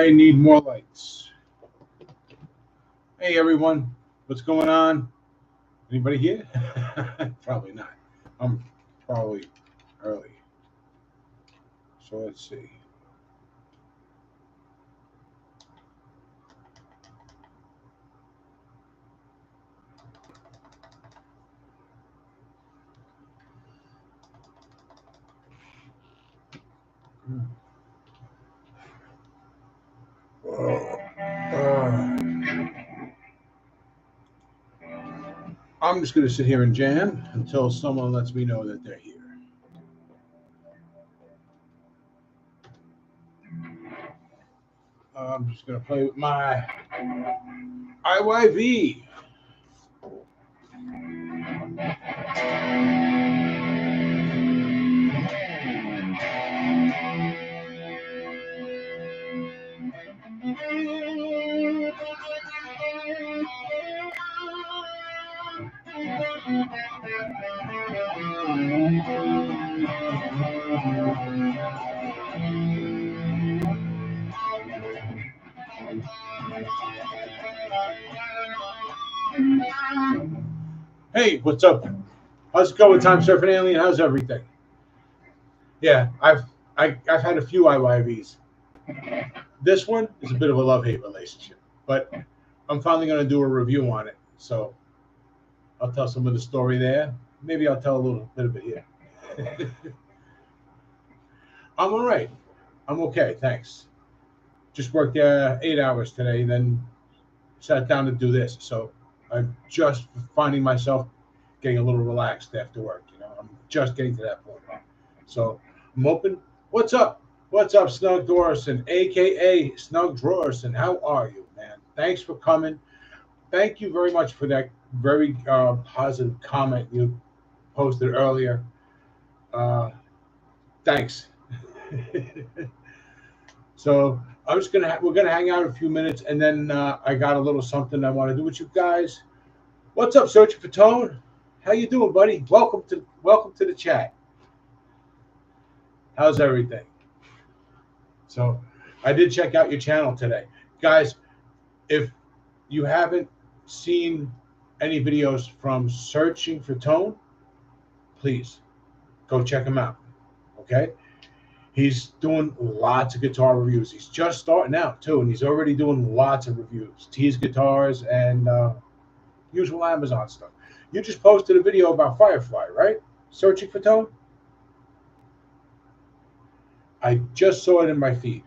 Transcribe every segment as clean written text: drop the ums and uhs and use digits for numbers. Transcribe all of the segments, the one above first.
I need more lights. Hey everyone, what's going on? Anybody here? Probably not. I'm probably early. So let's see. I'm just going to sit here and jam until someone lets me know that they're here. I'm just going to play with my IYV. Hey, what's up? How's it going, Time Surfing Alien? How's everything? Yeah, I've had a few IYVs. This one is a bit of a love-hate relationship, but I'm finally going to do a review on it. So I'll tell some of the story there. Maybe I'll tell a little bit of it here. I'm all right. I'm okay, thanks. Just worked 8 hours today, then sat down to do this. So I'm just finding myself getting a little relaxed after work. I'm just getting to that point. So I'm open. What's up? What's up, Snug Dorson, a.k.a. Snug Drawerson? How are you, man? Thanks for coming. Thank you very much for that very positive comment you posted earlier. Thanks. So we're gonna hang out a few minutes, and then I got a little something I want to do with you guys. What's up, Searching for Tone? How you doing, buddy? Welcome to the chat. How's everything? So I did check out your channel today. Guys, if you haven't seen any videos from Searching for Tone, please go check him out. Okay? He's doing lots of guitar reviews. He's just starting out too, and he's already doing lots of reviews. Tease guitars and usual Amazon stuff. You just posted a video about Firefly, right? Searching for Tone? I just saw it in my feed.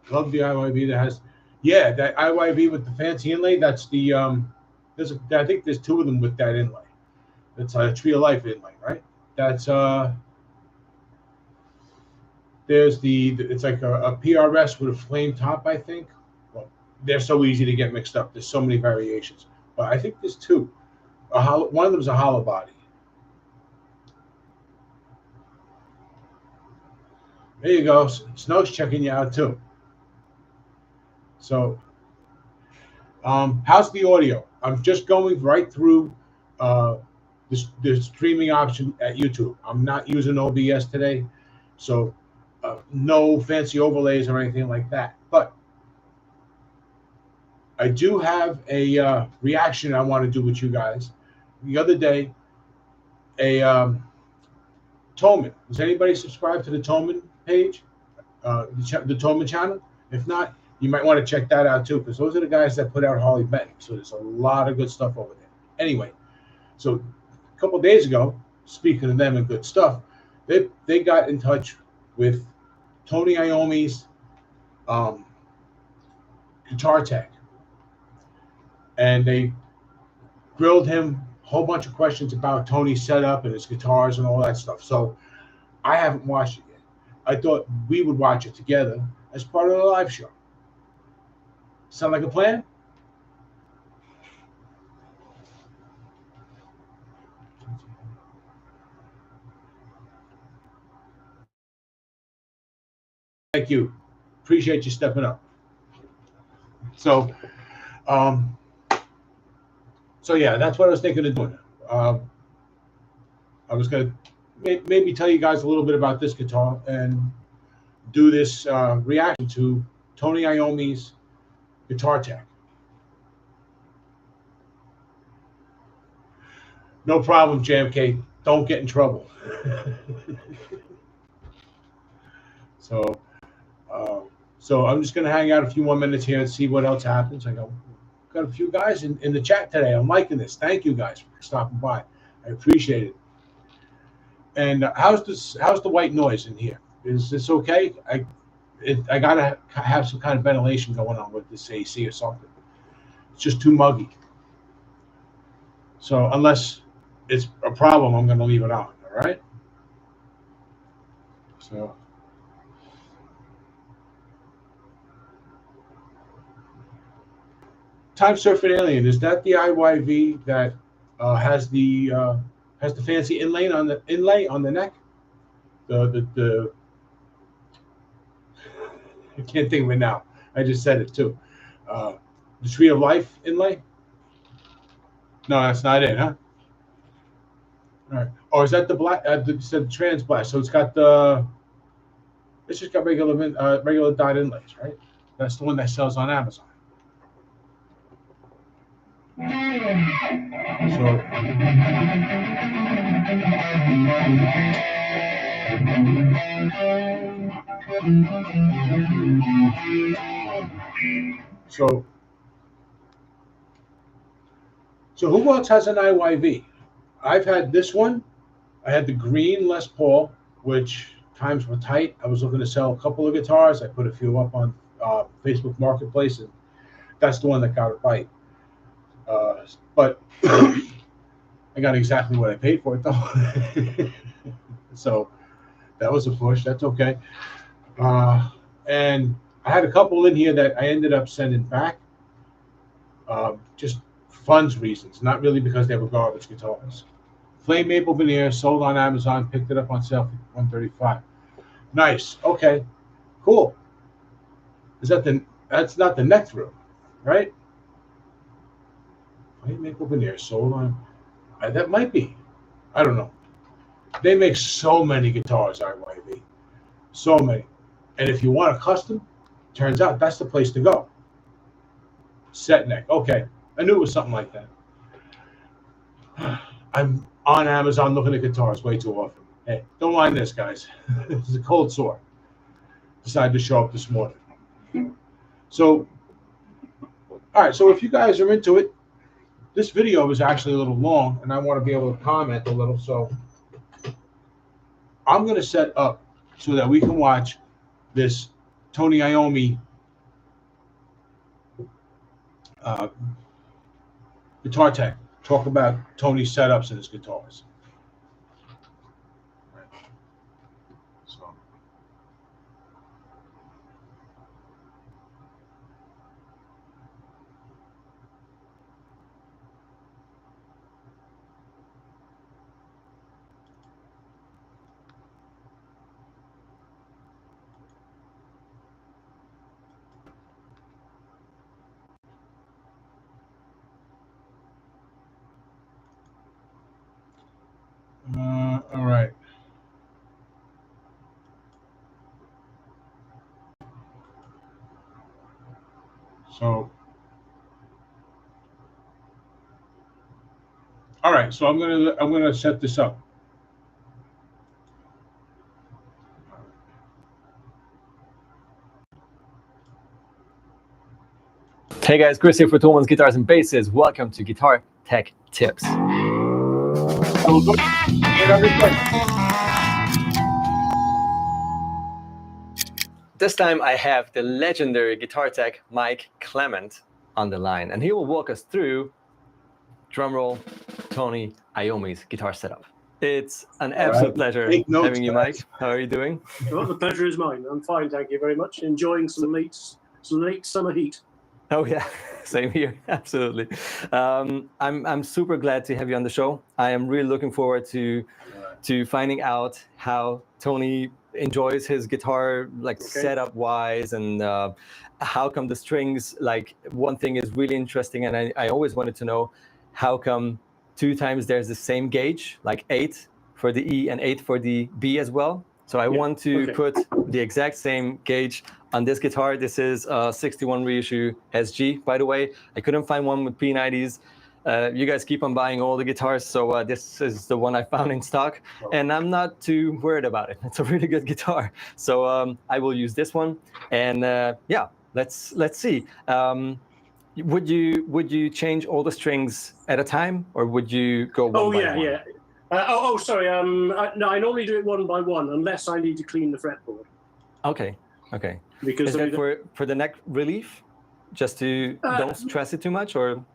Love the IYV that has, yeah, that IYV with the fancy inlay. That's the I think there's two of them with that inlay. It's a Tree of Life inlay, right? That's there's it's like a PRS with a flame top, I think. Well, they're so easy to get mixed up. There's so many variations, but I think there's two. One of them is a hollow body. There you go. Snow's checking you out too. So, how's the audio? I'm just going right through the streaming option at YouTube. I'm not using OBS today, so no fancy overlays or anything like that. But I do have a reaction I want to do with you guys. The other day, a Toman. Does anybody subscribe to the Toman page? The Toman channel? If not, you might want to check that out too, because those are the guys that put out Harley Benton. So there's a lot of good stuff over there. Anyway, so a couple of days ago, speaking of them and good stuff, they got in touch with Tony Iommi's guitar tech, and they grilled him a whole bunch of questions about Tony's setup and his guitars and all that stuff. So I haven't watched it yet. I thought we would watch it together as part of the live show. Sound like a plan? Thank you. Appreciate you stepping up. So, so yeah, that's what I was thinking of doing. I was going to maybe tell you guys a little bit about this guitar and do this reaction to Tony Iommi's Guitar Tech. No problem, JMK. Don't get in trouble. So I'm just going to hang out a few more minutes here and see what else happens. I got a few guys in the chat today. I'm liking this. Thank you guys for stopping by. I appreciate it. And how's the white noise in here? Is this okay? I gotta have some kind of ventilation going on with this AC or something. It's just too muggy. So unless it's a problem, I'm going to leave it on. All right. So. Time Surfing Alien, is that the IYV that has the fancy inlay on the neck? The I can't think of it now. I just said it too. The Tree of Life inlay? No, that's not it, huh? All right. Or is that the black? The trans black. So it's just got regular dot inlays, right? That's the one that sells on Amazon. So who else has an IYV? I've had this one. I had the green Les Paul, which times were tight. I was looking to sell a couple of guitars. I put a few up on Facebook Marketplace, and that's the one that got a bite. But I got exactly what I paid for it, though. So that was a push. That's okay. And I had a couple in here that I ended up sending back, just funds reasons, not really because they were garbage guitars. Flame Maple Veneer, sold on Amazon, picked it up on sale for $135. Nice. Okay. Cool. That's not the neck through, right? Flame Maple Veneer, sold on. That might be. I don't know. They make so many guitars, IYV. So many. And if you want a custom, turns out that's the place to go. Set neck. Okay. I knew it was something like that. I'm on Amazon looking at guitars way too often. Hey, don't mind this, guys. This is a cold sore. Decided to show up this morning. So, all right. So if you guys are into it, this video is actually a little long, and I want to be able to comment a little. So I'm going to set up so that we can watch this Tony Iommi Guitar Tech. Talk about Tony's setups and his guitars. Right. So. All right. So, all right. So I'm gonna set this up. Hey guys, Chris here for Toman's Guitars and Basses. Welcome to Guitar Tech Tips. This time I have the legendary guitar tech Mike Clement on the line, and he will walk us through, drumroll, Tony Iommi's guitar setup. It's an absolute pleasure having you, Mike. How are you doing? Well, the pleasure is mine. I'm fine, thank you very much. Enjoying some late summer heat. Oh yeah, same here. Absolutely. I'm super glad to have you on the show. I am really looking forward to finding out how Tony enjoys his guitar, like setup wise, and how come the strings. Like, one thing is really interesting, and I always wanted to know how come 2 times there's the same gauge, like 8, for the E and 8 for the B as well. So I want to put the exact same gauge on this guitar. This is a 61 reissue SG, by the way. I couldn't find one with P90s. You guys keep on buying all the guitars, so this is the one I found in stock, and I'm not too worried about it. It's a really good guitar, so I will use this one. And yeah, let's see. Would you change all the strings at a time, or would you go one by one? Yeah. Sorry. No, I normally do it one by one, unless I need to clean the fretboard. Okay. Because is that for the neck relief, just to don't stress it too much, or?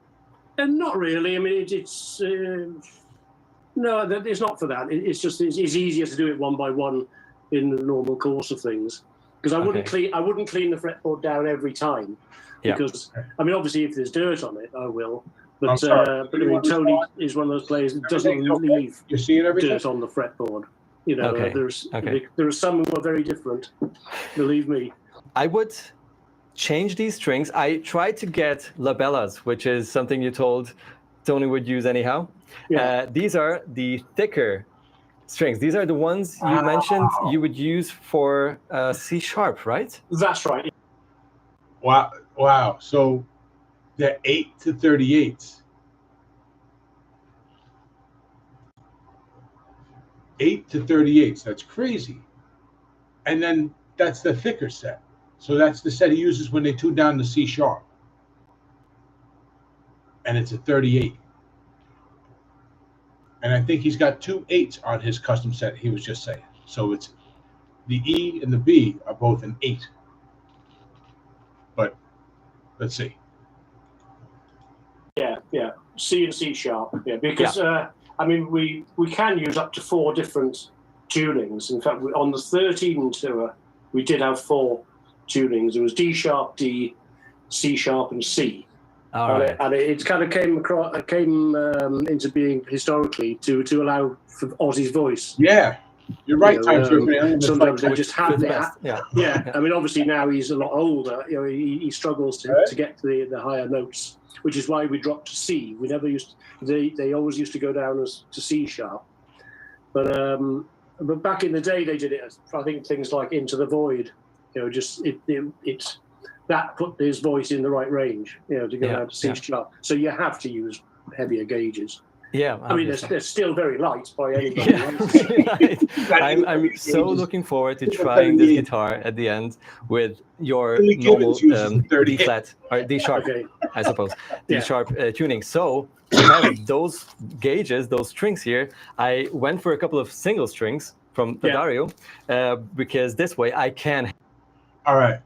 Not really. I mean, it's no, it's not for that. It's just it's easier to do it one by one in the normal course of things. Because I wouldn't clean the fretboard down every time. Because I mean, obviously, if there's dirt on it, I will. But I mean, Tony is one of those players that doesn't leave dirt on the fretboard. You know, there are some who are very different. Believe me. I would change these strings. I tried to get labellas, which is something you told Tony would use anyhow. Yeah. These are the thicker strings. These are the ones you mentioned you would use for C sharp, right? That's right. Wow. So they're 8 to 38. 8 to 38. That's crazy. And then that's the thicker set. So that's the set he uses when they tune down to C sharp. And it's a 38. And I think he's got 2 8s on his custom set, he was just saying. So it's the E and the B are both an 8. But let's see. Yeah. C and C sharp. Yeah, because I mean we can use up to 4 different tunings. In fact, on the 13 tour, we did have 4 tunings. It was D sharp, D, C sharp, and C. And it kind of came into being historically to allow for Ozzy's voice. Yeah, you're right. Sometimes they just have that. Yeah. I mean, obviously now he's a lot older. You know, he struggles to get to the higher notes, which is why we dropped to C. We never used. They always used to go down to C sharp, but back in the day they did it. I think things like Into the Void. You know, just it's that put his voice in the right range, you know, to go down to C sharp. So you have to use heavier gauges. Yeah, I mean, they're still very light by anybody. Right. I'm so looking forward to trying this guitar at the end with your normal D flat or D sharp, I suppose, D sharp tuning. So to have those gauges, those strings here, I went for a couple of single strings from the Dario because this way I can. All right.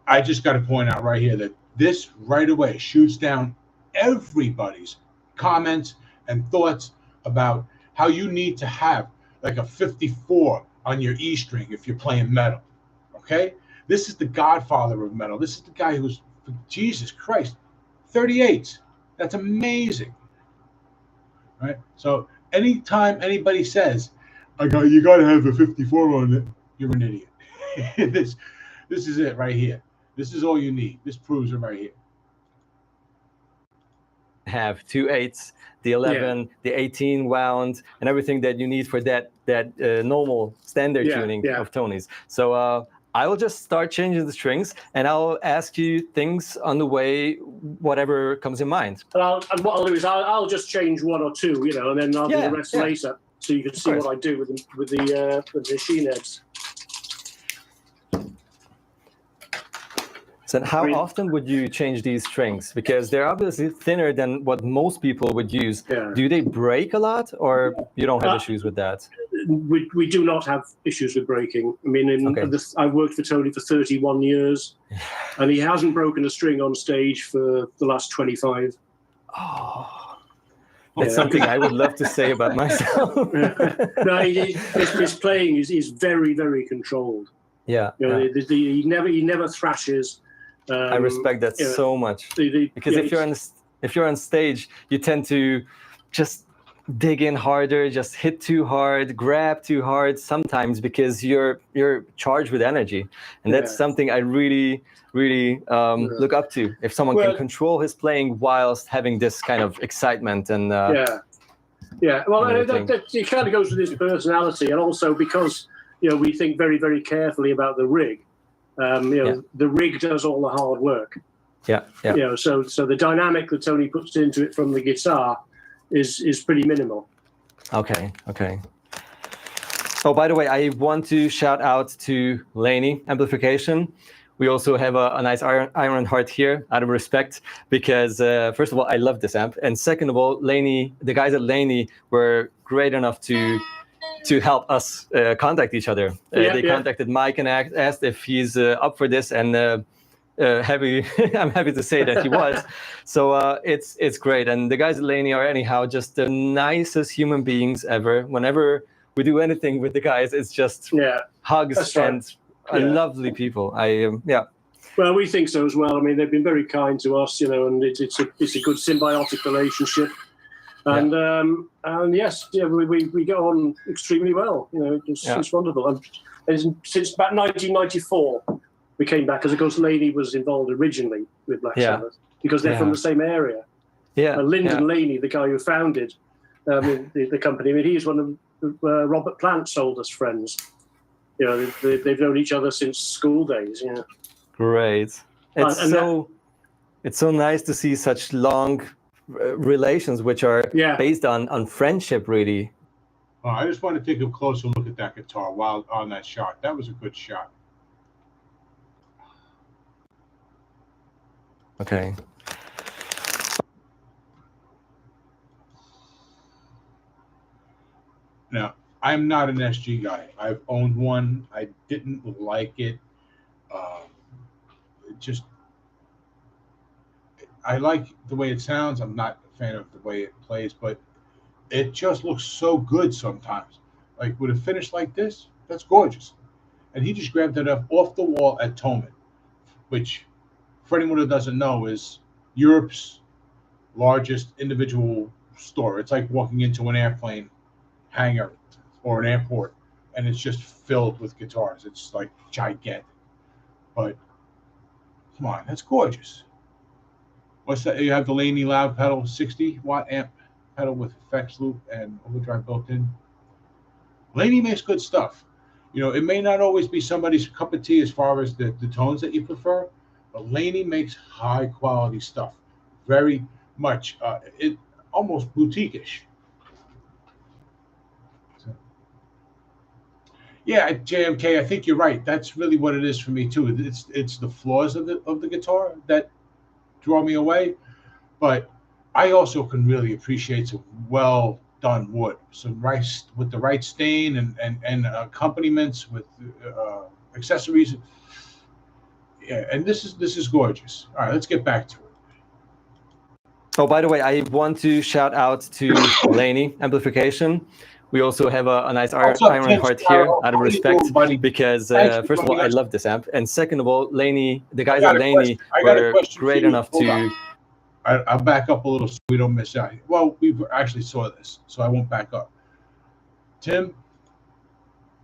I just got to point out right here that this right away shoots down everybody's comments and thoughts about how you need to have like a 54 on your E string if you're playing metal. Okay? This is the godfather of metal. This is the guy who's, Jesus Christ, 38. That's amazing. Right? So anytime anybody says, you got to have a 54 on it, you're an idiot. This is it right here. This is all you need. This proves it right here. Have 2 8s, the 11, the 18 wound, and everything that you need for that normal standard tuning of Tony's. So I will just start changing the strings, and I'll ask you things on the way, whatever comes in mind. And what I'll do is I'll just change 1 or 2, you know, and then I'll do the rest later, so you can see what I do with the machine heads. So how often would you change these strings? Because they're obviously thinner than what most people would use. Yeah. Do they break a lot, or you don't have issues with that? We do not have issues with breaking. I mean, I've worked for Tony for 31 years, and he hasn't broken a string on stage for the last 25. Oh, that's something I would love to say about myself. No, his playing is very, very controlled. Yeah, you know, he never thrashes. I respect that so much, because if you're on stage, you tend to just dig in harder, just hit too hard, grab too hard sometimes, because you're charged with energy, and that's something I really look up to. If someone can control his playing whilst having this kind of excitement and Yeah, well, everything. it kind of goes with his personality, and also because we think very, very carefully about the rig. The rig does all the hard work. Yeah, yeah. So the dynamic that Tony puts into it from the guitar is pretty minimal. Okay. Oh, by the way, I want to shout out to Laney Amplification. We also have a nice iron heart here out of respect because, first of all, I love this amp. And second of all, Laney, the guys at Laney were great enough to help us contact each other. They contacted Mike and asked if he's up for this. And I'm happy to say that he was. So it's great. And the guys at Laney are anyhow just the nicest human beings ever. Whenever we do anything with the guys, it's just hugs and lovely people. Well, we think so as well. I mean, they've been very kind to us, and it's a good symbiotic relationship. And yes, we get on extremely well. It's wonderful. And since about 1994, we came back because, of course, Laney was involved originally with Black Sabbath because they're from the same area. Yeah, Lyndon Laney, the guy who founded the company. I mean, he's one of Robert Plant's oldest friends. They've known each other since school days. Yeah. Great. It's so nice to see such long relations, which are based on friendship, really. I just want to take a closer look at that guitar while on that shot. That was a good shot. Okay. Now, I'm not an SG guy. I've owned one. I didn't like it. I like the way it sounds. I'm not a fan of the way it plays, but it just looks so good sometimes. Like with a finish like this, that's gorgeous. And he just grabbed it up off the wall at Thomann, which, for anyone who doesn't know, is Europe's largest individual store. It's like walking into an airplane hangar or an airport, and it's just filled with guitars. It's like gigantic. But come on, that's gorgeous. What's that? You have the Laney Loud pedal, 60-watt amp pedal with effects loop and overdrive built in. Laney makes good stuff. It may not always be somebody's cup of tea as far as the tones that you prefer, but Laney makes high quality stuff. Very much, it almost boutique-ish. Yeah, JMK, I think you're right. That's really what it is for me too. It's the flaws of the guitar that draw me away, but I also can really appreciate some well done wood, some rice with the right stain and accompaniments with accessories. Yeah, and this is gorgeous. All right, let's get back to it. Oh, by the way, I want to shout out to Laney Amplification. We also have a nice iron heart here out of respect because, first of all, I love this amp. And second of all, Laney, the guys at Laney were great enough to... I'll back up a little so we don't miss out. Well, we actually saw this, so I won't back up. Tim,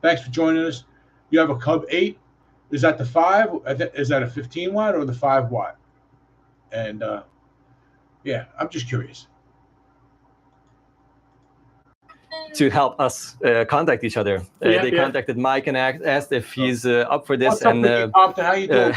thanks for joining us. You have a Cub 8. Is that the 5? Is that a 15-watt or the 5-watt? And, yeah, I'm just curious. To help us contact each other. They contacted Mike and asked if he's up for this. And how you doing,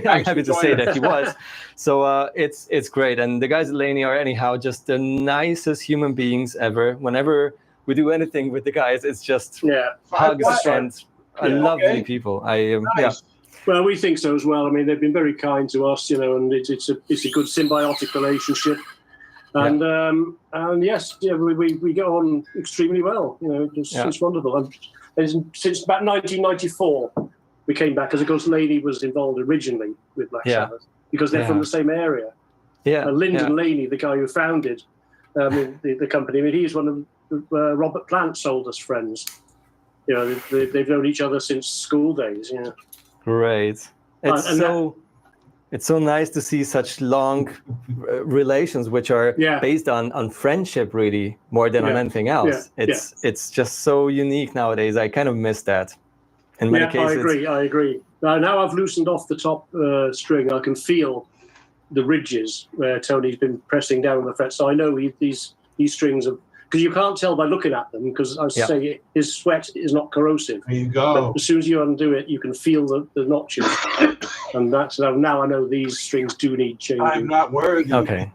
I'm happy to say that he was. So it's great. And the guys at Laney are anyhow just the nicest human beings ever. Whenever we do anything with the guys, it's just hugs and lovely people. Nice. Well, we think so as well. I mean, they've been very kind to us, and it's a good symbiotic relationship. And yes, we get on extremely well. It's wonderful. And since about 1994, we came back because, of course, Laney was involved originally with Black Sabbath because they're from the same area. Lyndon Laney, the guy who founded the company. I mean, he's one of Robert Plant's oldest friends. They've known each other since school days. Yeah. Great. It's so nice to see such long relations, which are based on friendship, really, more than on anything else. It's just so unique nowadays. I kind of miss that. In many cases. I agree. Now I've loosened off the top string. I can feel the ridges where Tony's been pressing down on the fret. So I know these strings have because you can't tell by looking at them, because I say his sweat is not corrosive. There you go. But as soon as you undo it, you can feel the notches. And that's now I know these strings do need changing. I'm not worthy. Okay.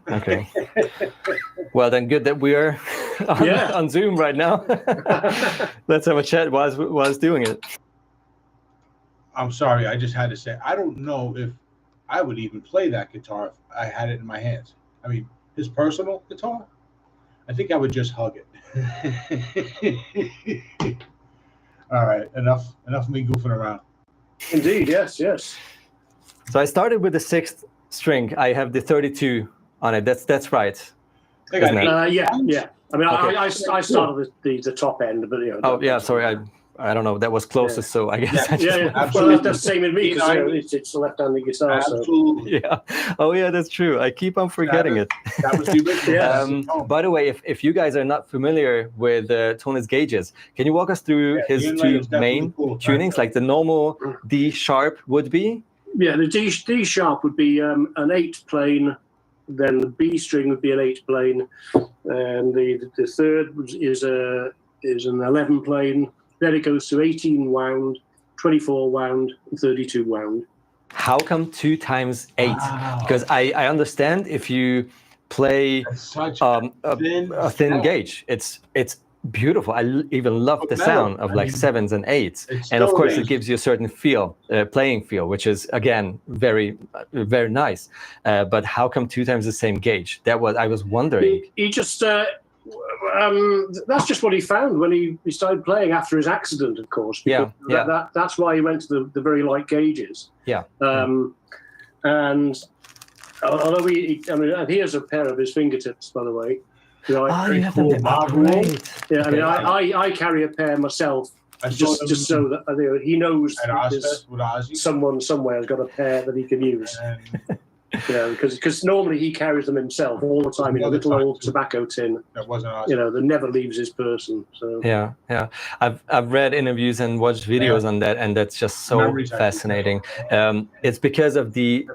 Well, then good that we are on Zoom right now. Let's have a chat whilst doing it. I'm sorry, I just had to say, I don't know if I would even play that guitar if I had it in my hands. I mean, his personal guitar, I think I would just hug it. All right, enough of me goofing around. Indeed, yes. So I started with the 6th string. I have the 32 on it. That's right. Yeah. I mean, okay. I started the top end, but Oh yeah, sorry. I don't know. That was closest, so I guess. Well, that's the same with me because it's a left-handed guitar. Absolutely. So. Yeah. Oh yeah, that's true. I keep on forgetting it. That was the original. By the way, if you guys are not familiar with Tony's gauges, can you walk us through his 2 main tunings, like the normal D sharp would be? Yeah, the D sharp would be an 8 plane. Then the B string would be an 8 plane, and the third is an 11 plane. Then it goes to 18 wound, 24 wound, and 32 wound. How come 2 times 8? Wow. Because I understand if you play a thin gauge, it's beautiful. I even love the sound of like 7s and 8s, and of course it gives you a certain feel, playing feel, which is again very, very nice. But how come 2 times the same gauge? I was wondering. He just. That's just what he found when he started playing after his accident, of course. That's why he went to the very light gauges. Yeah. And although here's a pair of his fingertips, by the way. You have them. Great. Yeah, I mean, I carry a pair myself, just so that he knows that someone somewhere has got a pair that he can use. Because normally he carries them himself all the time in a little old tobacco tin. That wasn't awesome. That never leaves his person. So yeah. I've read interviews and watched videos on that, and that's just so fascinating. It's because of the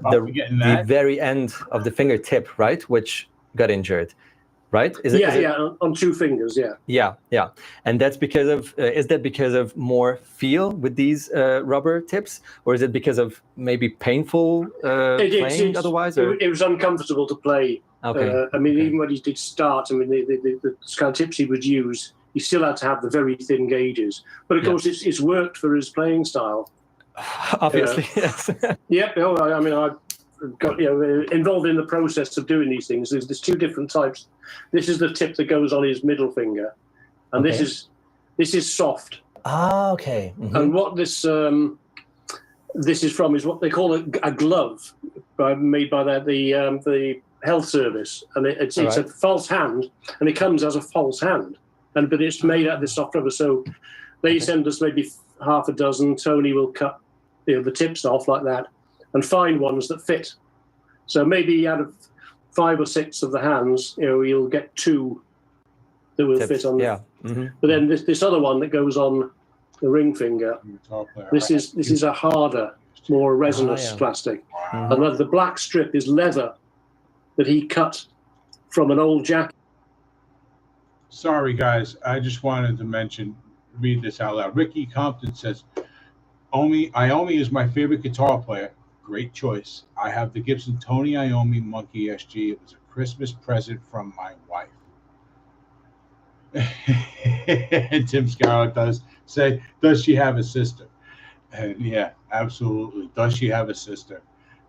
very end of the fingertip, right, which got injured. Right? Is it on 2 fingers, Yeah. And that's because of, is that because of more feel with these rubber tips? Or is it because of maybe painful playing otherwise? It was uncomfortable to play. Okay. Even when he did start, the kind of tips he would use, he still had to have the very thin gauges. But of course, it's worked for his playing style. Obviously, yes. Yep. I've got involved in the process of doing these things. There's 2 different types. This is the tip that goes on his middle finger, and this is soft. Ah, okay. Mm-hmm. And what this is from is what they call a glove, made by the health service, and it's a false hand, and it comes as a false hand, but it's made out of this soft rubber. So they send us maybe half a dozen. Tony will cut the tips off like that and find ones that fit. So maybe out of 5 or 6 of the hands, you'll get 2 that will fit on. Yeah. Mm-hmm. But then this other one that goes on the ring finger, this is a harder, more resinous plastic. Mm-hmm. And the black strip is leather that he cut from an old jacket. Sorry, guys. I just wanted to read this out loud. Ricky Compton says, Iommi is my favorite guitar player. Great choice. I have the Gibson Tony Iommi Monkey SG. It was a Christmas present from my wife. And Tim Scarlett does say, does she have a sister? And yeah, absolutely. Does she have a sister?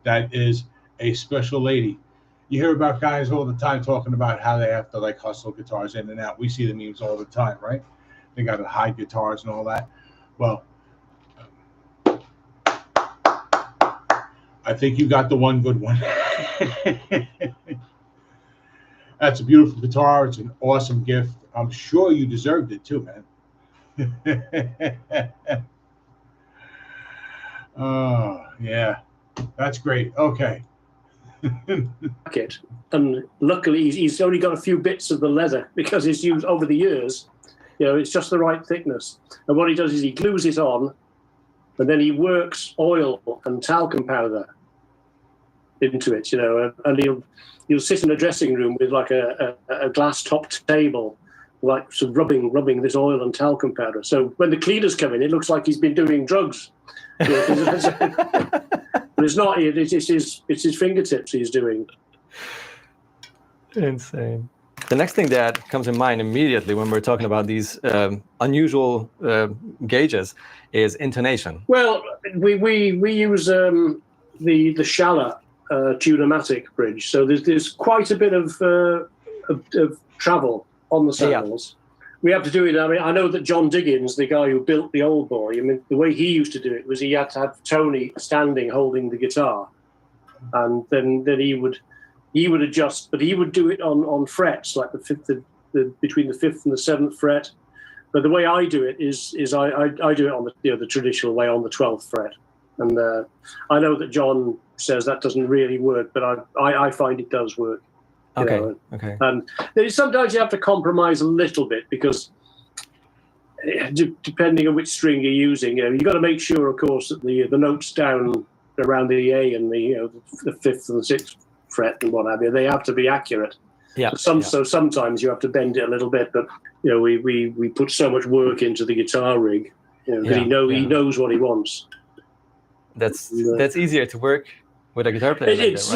That is a special lady. You hear about guys all the time talking about how they have to hustle guitars in and out. We see the memes all the time, right? They got to hide guitars and all that. Well, I think you got the one good one. That's a beautiful guitar. It's an awesome gift. I'm sure you deserved it too, man. Oh, yeah. That's great. Okay. And luckily, he's only got a few bits of the leather because it's used over the years. It's just the right thickness. And what he does is he glues it on, and then he works oil and talcum powder into it, and he'll sit in a dressing room with a glass-topped table like sort of rubbing this oil and talcum powder. So when the cleaners come in, it looks like he's been doing drugs. But it's not. It's his fingertips he's doing. Insane. The next thing that comes in mind immediately when we're talking about these unusual gauges is intonation. Well, we use the Schaller tunematic bridge, so there's quite a bit of travel on the saddles. We have to do it. I mean, I know that John Diggins, the guy who built the Old Boy, I mean, the way he used to do it was he had to have Tony standing holding the guitar, and then he would adjust, but he would do it on frets, like between the 5th and the 7th fret. But the way I do it is I do it on the traditional way on the 12th fret, and I know that John says that doesn't really work, but I find it does work. Okay. And sometimes you have to compromise a little bit because depending on which string you're using, you've got to make sure, of course, that the notes down around the A and the 5th and the 6th fret and what have you, they have to be accurate. Yeah. So sometimes you have to bend it a little bit, but we put so much work into the guitar rig, because he knows what he wants. That's easier to work with a guitar player. It's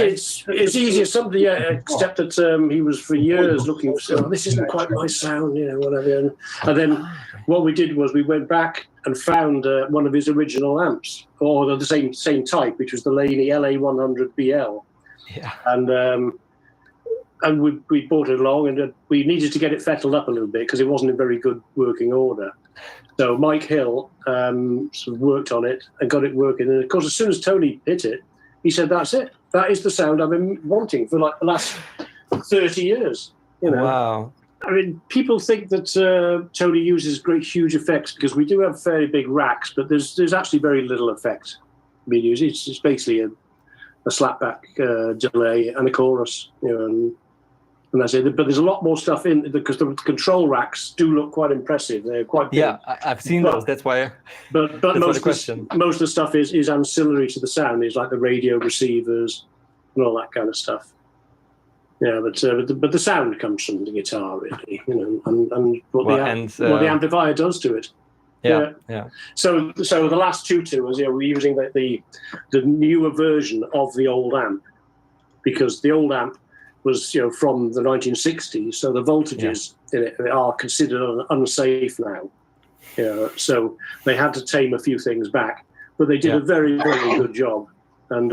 easier, except that he was for years looking for, this isn't quite my sound, whatever. And then what we did was we went back and found one of his original amps, or the same type, which was the Laney LA100BL. Yeah. And we brought it along, and we needed to get it fettled up a little bit because it wasn't in very good working order. So Mike Hill sort of worked on it and got it working. And of course, as soon as Tony hit it, he said, "That's it. That is the sound I've been wanting for like the last 30 years." Wow. I mean, people think that Tony uses huge effects because we do have fairly big racks, but there's actually very little effect being used. It's basically a slapback delay and a chorus, and that's it. But there's a lot more stuff in because the control racks do look quite impressive. They're quite big. Yeah, I've seen those. That's why. But most of the stuff is ancillary to the sound. It's like the radio receivers and all that kind of stuff. Yeah, but the sound comes from the guitar, really, and what the amplifier does to it. Yeah. So the last two tours, we're using the newer version of the old amp, because the old amp was from the 1960s, so the voltages in it are considered unsafe now. So they had to tame a few things back, but they did a very, very good job. And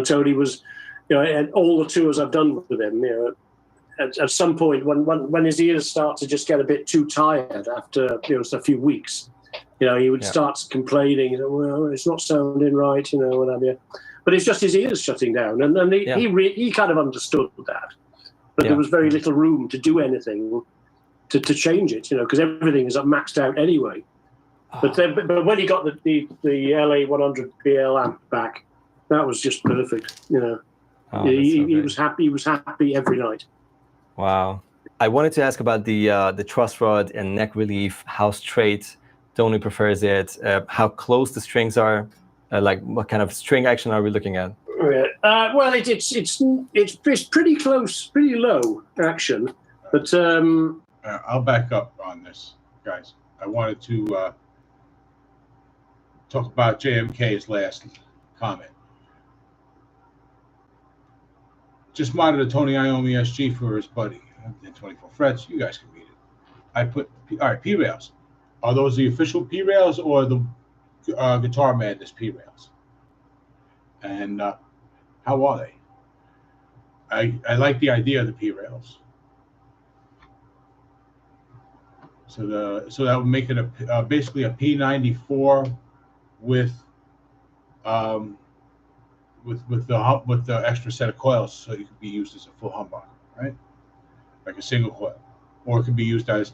Tony was, at all the tours I've done with him, at some point when his ears start to just get a bit too tired after a few weeks, he would start complaining, well, it's not sounding right, what have you. But it's just his ears shutting down, and he kind of understood that. But there was very little room to do anything to change it, because everything is maxed out anyway. But when he got the LA100BL amp back, that was just perfect. He was happy. He was happy every night. Wow. I wanted to ask about the truss rod and neck relief. How straight Tony prefers it? How close the strings are? Like what kind of string action are we looking at? Well, it's pretty close, pretty low action. But I'll back up on this, guys. I wanted to talk about JMK's last comment. Just modded a Tony Iommi SG for his buddy in 24 frets. You guys can read it. I put P rails. Are those the official P rails or the Guitar Madness P rails? And how are they? I like the idea of the P rails. So that would make it basically a P94 with the extra set of coils, so it could be used as a full humbucker, right? Like a single coil, or it could be used as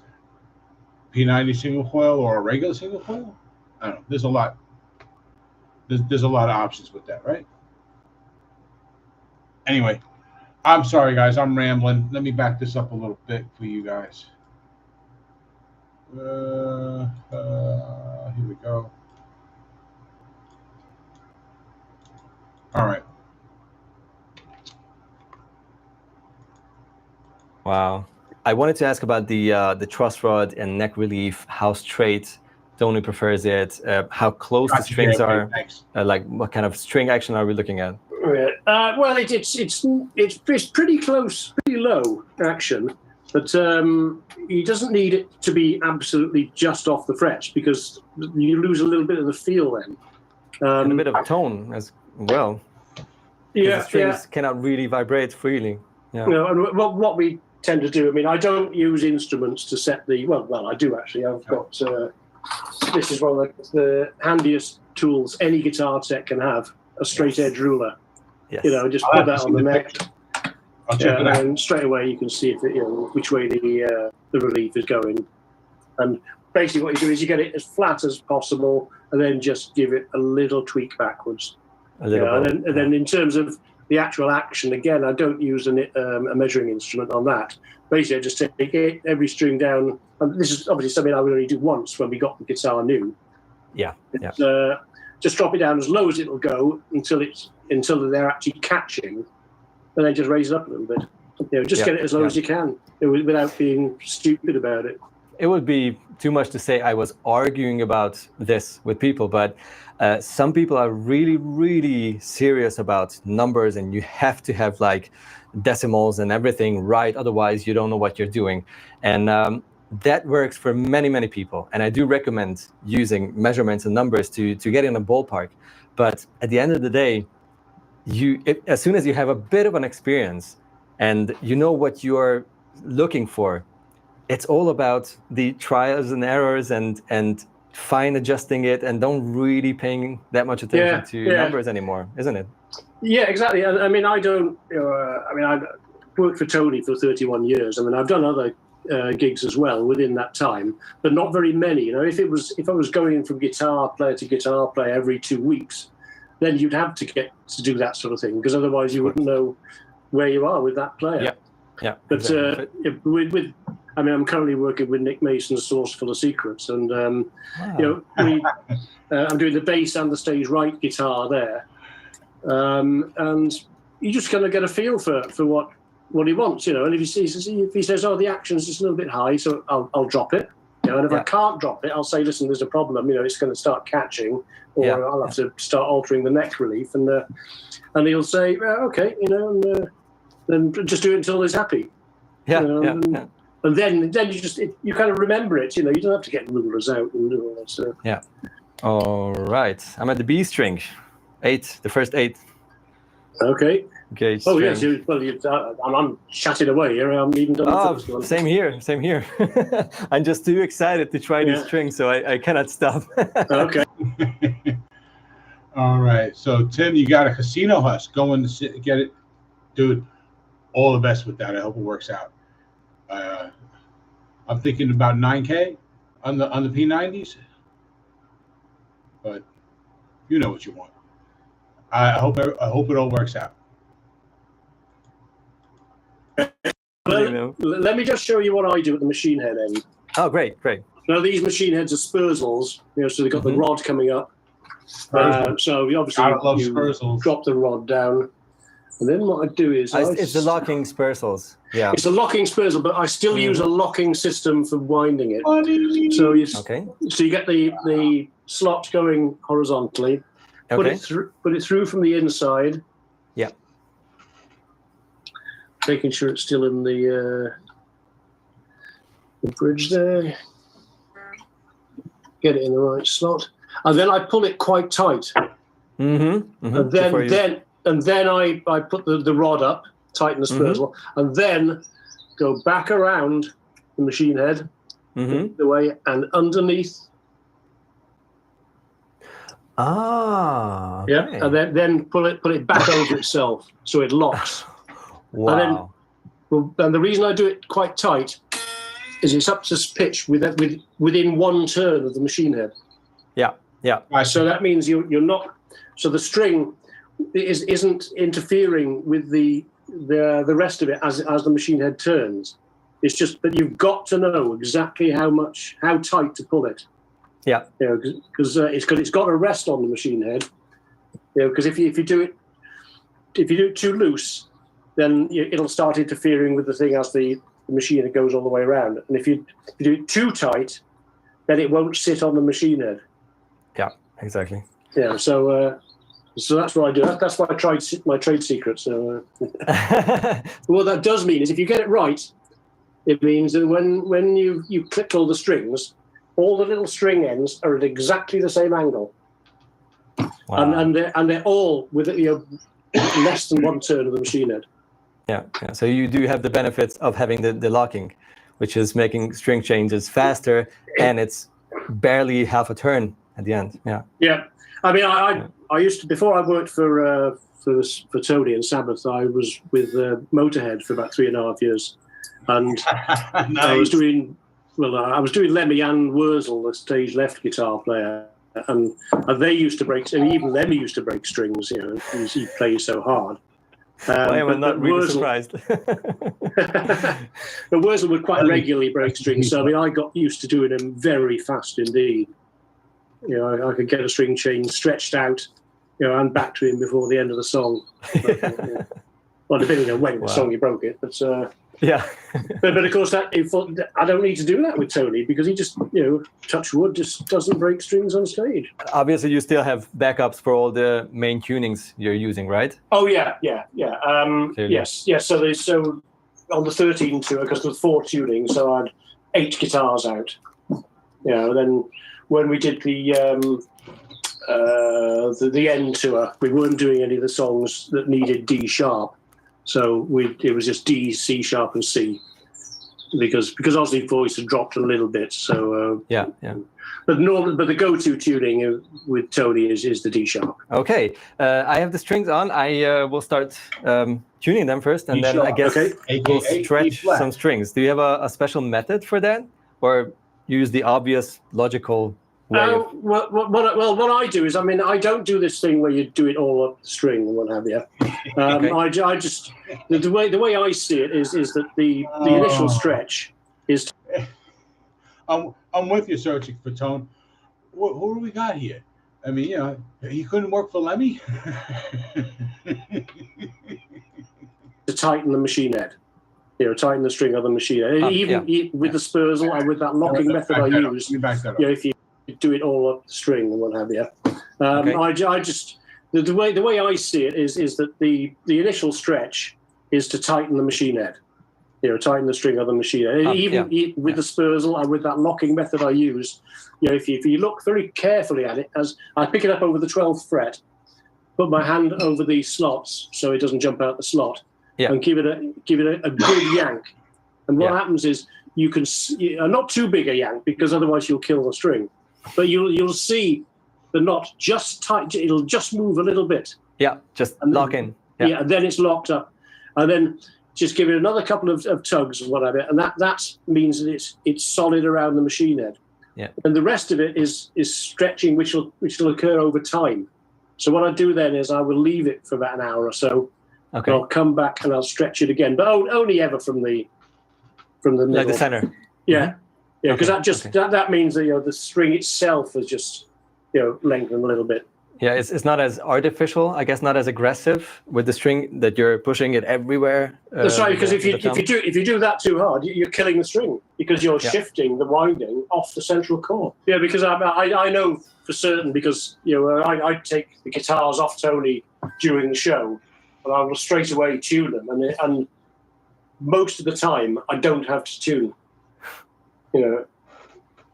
P90 single coil or a regular single coil. I don't know. There's a lot. There's a lot of options with that, right? Anyway, I'm sorry, guys. I'm rambling. Let me back this up a little bit for you guys. Here we go. All right. Wow. I wanted to ask about the truss rod and neck relief, how straight Tony prefers it, how close the strings are, like what kind of string action are we looking at? Well, it's pretty close, pretty low action, but he doesn't need it to be absolutely just off the frets because you lose a little bit of the feel then. And a bit of tone as well. Yeah, the strings cannot really vibrate freely. Yeah. And what we tend to do, I mean, I don't use instruments to set the, well, I do actually. I've got, this is one of the handiest tools any guitar tech can have, a straight edge ruler. Yes. Just put that on the neck. I'll check it out. And straight away you can see if it, which way the relief is going. And basically what you do is you get it as flat as possible and then just give it a little tweak backwards. And then in terms of the actual action, again, I don't use a measuring instrument on that. Basically, I just take every string down. And this is obviously something I would only do once when we got the guitar new. Yeah. Just drop it down as low as it'll go until they're actually catching, and then just raise it up a little bit. Just get it as low as you can without being stupid about it. It would be too much to say I was arguing about this with people, but some people are really, really serious about numbers, and you have to have like decimals and everything right, otherwise you don't know what you're doing. And that works for many, many people. And I do recommend using measurements and numbers to get in a ballpark. But at the end of the day, as soon as you have a bit of an experience and you know what you're looking for, it's all about the trials and errors and fine adjusting it, and don't really paying that much attention to numbers anymore, isn't it? Yeah, exactly. I mean, I've worked for Tony for 31 years. I mean, I've done other gigs as well within that time, but not very many. If I was going from guitar player to guitar player every 2 weeks, then you'd have to get to do that sort of thing, because otherwise you wouldn't know where you are with that player. Yeah. But exactly. I'm currently working with Nick Mason's Source Full of Secrets, and I'm doing the bass and the stage right guitar there, and you just kind of get a feel for what he wants, And if he says, "Oh, the action's just a little bit high," so I'll drop it. And if I can't drop it, I'll say, "Listen, there's a problem. It's going to start catching, or I'll have to start altering the neck relief." And he'll say, "Okay, and then just do it until he's happy." And then you kind of remember it. You don't have to get rulers out and do all that stuff. Yeah. All right. I'm at the B string, 8, the first 8. Okay. Okay. Oh yes. I'm chatting away here. I'm even done the first one. Same here. I'm just too excited to try these strings, so I cannot stop. Okay. All right. So Tim, you got a casino husk. Going to get it, dude. All the best with that. I hope it works out. I'm thinking about 9K on the P90s, but you know what you want. I hope it all works out. Let me just show you what I do at the machine head end. Oh, great. Now these machine heads are Spurzels, so they've got the rod coming up. So obviously you drop the rod down. And then what I do is it's the locking Spurzels. Yeah. It's a locking Spurzel, but I still use a locking system for winding it. So you get the slot going horizontally. Okay. Put it through from the inside. Yeah. Making sure it's still in the bridge there. Get it in the right slot, and then I pull it quite tight. And then I put the rod up, tighten the Spurzel, and then go back around the machine head, the way, and underneath. Okay. Yeah, and then pull it back over itself, so it locks. Wow. And the reason I do it quite tight is it's up to pitch within one turn of the machine head. Yeah. So that means you're not. So the string isn't interfering with the rest of it as the machine head turns. It's just that you've got to know exactly how tight to pull it. Yeah. Because it's got to rest on the machine head. Because if you do it too loose, then it'll start interfering with the thing as the the machine head goes all the way around. And if you do it too tight, then it won't sit on the machine head. Yeah, exactly. Yeah, so that's what I do. That's why I tried my trade secret. So what that does mean is if you get it right, it means that when you click all the strings, all the little string ends are at exactly the same angle. Wow. And they're all with less than one turn of the machine head. Yeah. So you do have the benefits of having the locking, which is making string changes faster, and it's barely half a turn at the end. Yeah. Yeah. I mean, I used to, before I worked for Tony and Sabbath, I was with Motorhead for about 3.5 years, and Nice. I was doing Lemmy and Wurzel, the stage left guitar player, and they used to break. And even Lemmy used to break strings. You know, because he plays so hard. Why am I not really surprised? But Wurzel would quite regularly break strings, so I mean, I got used to doing them very fast indeed. You know, I could get a string chain stretched out, you know, and back to him before the end of the song. But, well, depending on when the song you broke it, but yeah. but of course I don't need to do that with Tony because he just, you know, touch wood, just doesn't break strings on stage. Obviously, you still have backups for all the main tunings you're using, right? Oh yeah. Yes. So on the 13 tour, because there's 4 tunings, so I had 8 guitars out. You know, then when we did the end tour, we weren't doing any of the songs that needed D sharp, so it was just D, C sharp, and C, because Ozzy's voice had dropped a little bit. So yeah. But the go-to tuning with Tony is the D sharp. Okay, I have the strings on. I will start tuning them first, and then I guess we'll stretch some strings. Do you have a special method for that, or use the obvious logical way? What I do is, I mean, I don't do this thing where you do it all up the string and what have you. I just the way I see it is that the initial stretch is. I'm with you, searching for tone. Who do we got here? I mean, you know, he couldn't work for Lemmy. To tighten the machine head. You know, tighten the string of the machine head. With the Spurzle and with that locking method I use, you know, if you do it all up the string and what have you. I just the way I see it is that the initial stretch is to tighten the machine head. You know, tighten the string of the machine head. With the Spurzle and with that locking method I use, you know, if you look very carefully at it, as I pick it up over the 12th fret, put my hand over the slots so it doesn't jump out the slot. Yeah. And give it a good yank, and what happens is you can not too big a yank because otherwise you'll kill the string, but you'll see the knot just tight. It'll just move a little bit. Yeah, just lock in. Yeah, and then it's locked up, and then just give it another couple of tugs or whatever, and that means that it's solid around the machine head. Yeah, and the rest of it is stretching, which will occur over time. So what I do then is I will leave it for about an hour or so. Okay. I'll come back and I'll stretch it again, but only ever from the middle. Like the center. Yeah, because that means that the string itself is just lengthened a little bit. Yeah, it's not as artificial, I guess, not as aggressive with the string that you're pushing it everywhere. That's right, because if you do that too hard, you're killing the string because you're shifting the winding off the central core. Yeah, because I know for certain because I take the guitars off Tony during the show. And I will straight away tune them, and most of the time I don't have to tune.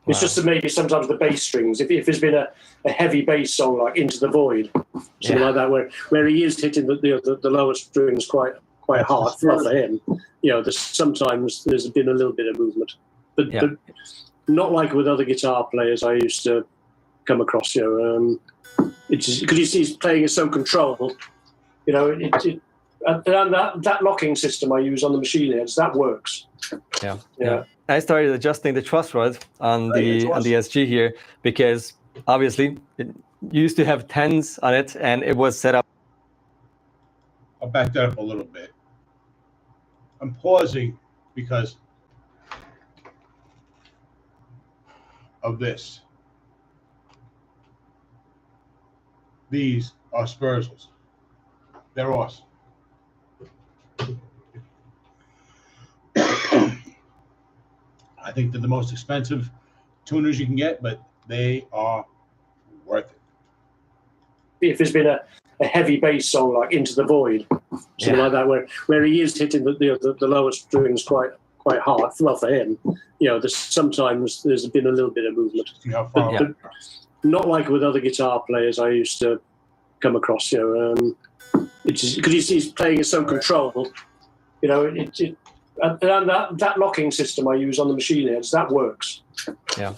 It's just that maybe sometimes the bass strings. If there's been a heavy bass song like "Into the Void," something like that, where he is hitting the lower strings quite hard for him. Sometimes there's been a little bit of movement, but not like with other guitar players I used to come across. It's because he's playing it so controlled. And that locking system I use on the machine heads, that works. Yeah. I started adjusting the truss rod on the SG here because obviously it used to have 10s on it and it was set up. I'll back that up a little bit. I'm pausing because of this. These are Spurzels. They're awesome. I think they're the most expensive tuners you can get, but they are worth it. If there's been a heavy bass song like Into the Void, something like that, where he is hitting the lower strings quite hard, well, for him, sometimes there's been a little bit of movement. But not like with other guitar players I used to come across, it's because he's playing it so controlled, and that locking system I use on the machine heads, that works. Yeah.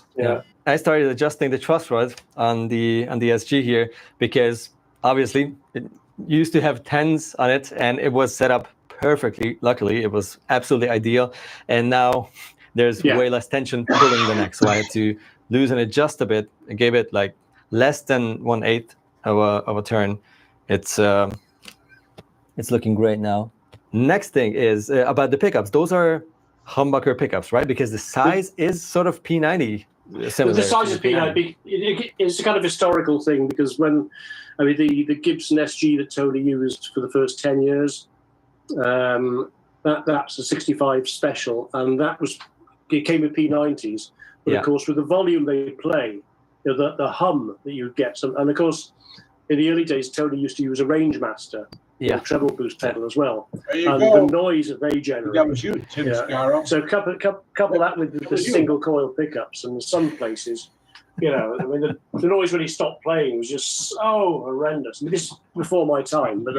I started adjusting the truss rod on the SG here because obviously it used to have 10s on it and it was set up perfectly. Luckily, it was absolutely ideal, and now there's way less tension pulling the neck, so I had to loosen it just a bit. I gave it like less than 1/8 of a turn. It's looking great now. Next thing is about the pickups. Those are humbucker pickups, right? Because the size is sort of P90 similar. The size of P90, it's a kind of historical thing because the Gibson SG that Tony used for the first 10 years, that's a 65 special, and it came with P90s. But of course, with the volume they play, the hum that you get, and of course, in the early days, Tony used to use a Rangemaster, treble boost pedal as well, and the noise that they generate. That was you, Tim Scarrow. So couple that with the single coil pickups, and in some places, the noise when he stopped playing was just so horrendous. I mean, this is before my time, but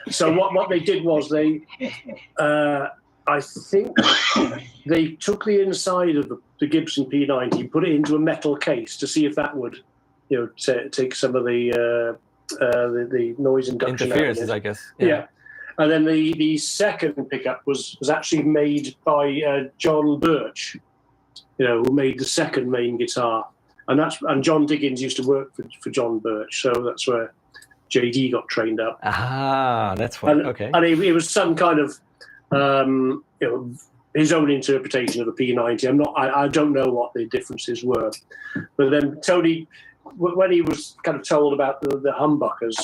so what they did was I think they took the inside of the Gibson P90, put it into a metal case to see if that would, take some of the noise induction interferences, I guess. Yeah. And then the second pickup was actually made by John Birch, who made the second main guitar, and John Diggins used to work for John Birch, so that's where JD got trained up. Ah, that's fine. Okay. And it was some kind of his own interpretation of a P90. I don't know what the differences were, but then Tony, when he was kind of told about the humbuckers,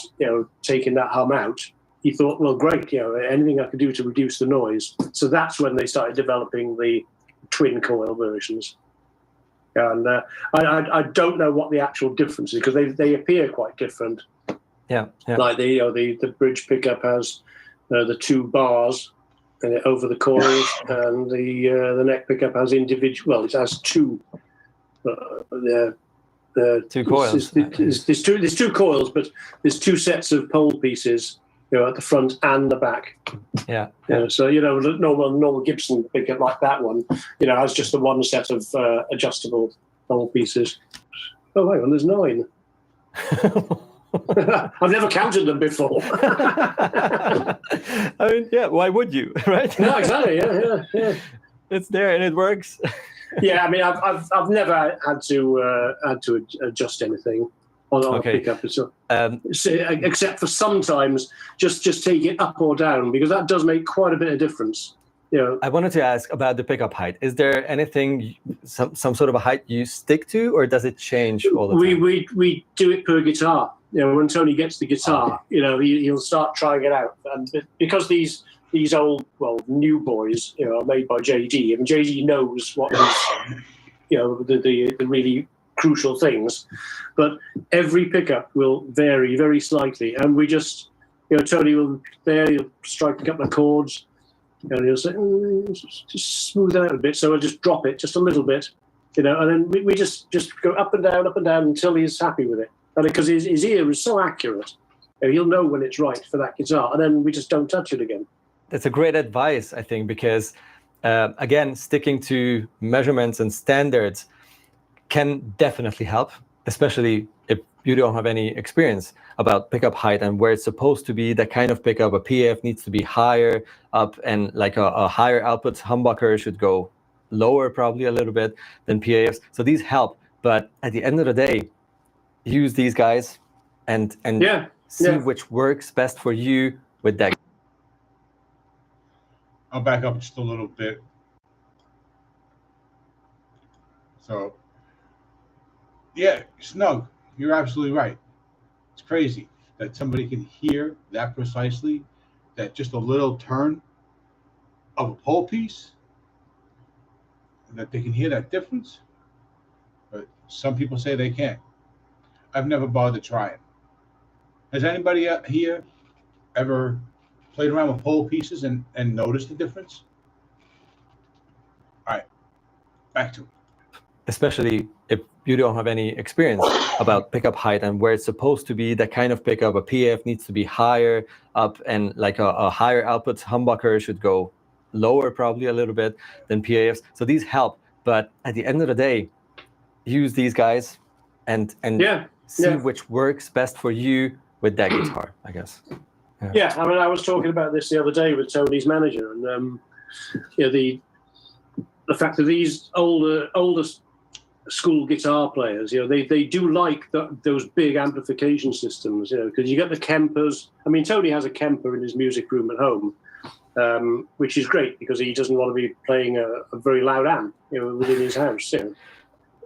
taking that hum out, he thought, well, great, anything I could do to reduce the noise. So that's when they started developing the twin coil versions. And I don't know what the actual difference is because they appear quite different. Yeah. Like the bridge pickup has the two bars over the coils, and the neck pickup has individual. Well, it has two. Two coils. There's two coils, but there's two sets of pole pieces, at the front and the back. Yeah. So normal Gibson pickup like that one, has just the one set of adjustable pole pieces. Oh, hang on, there's 9. I've never counted them before. I mean, why would you, right? No, exactly. Yeah. It's there and it works. Yeah, I mean, I've never had to adjust anything on a pickup, except for sometimes just take it up or down, because that does make quite a bit of difference. I wanted to ask about the pickup height. Is there anything, some sort of a height you stick to, or does it change all the time? We do it per guitar. When Tony gets the guitar, he'll start trying it out, and because these old, new boys, are made by JD. I mean, JD knows what is, the really crucial things, but every pickup will vary very slightly, and we just, Tony will he'll strike a couple of chords, and he'll say, just smooth it out a bit, so I'll just drop it just a little bit, and then we just go up and down until he's happy with it, and because his ear is so accurate, he'll know when it's right for that guitar, and then we just don't touch it again. That's a great advice, I think, because again, sticking to measurements and standards can definitely help, especially if you don't have any experience about pickup height and where it's supposed to be. That kind of pickup, a PAF needs to be higher up, and like a higher output humbucker should go lower probably a little bit than PAFs. So these help, but at the end of the day, use these guys and see which works best for you with that. I'll back up just a little bit. So, Snug, you're absolutely right. It's crazy that somebody can hear that precisely, that just a little turn of a pole piece that they can hear that difference, but some people say they can't. I've never bothered trying. Has anybody here ever played around with pole pieces and noticed the difference? All right, back to it. Especially if you don't have any experience about pickup height and where it's supposed to be, that kind of pickup, a PAF needs to be higher up, and like a higher output humbucker should go lower probably a little bit than PAFs. So these help, but at the end of the day, use these guys and see which works best for you with that guitar, I guess. Yeah, I mean, I was talking about this the other day with Tony's manager, and the fact that these older school guitar players, they do like those big amplification systems, because you get the Kempers. I mean, Tony has a Kemper in his music room at home, which is great because he doesn't want to be playing a very loud amp, within his house.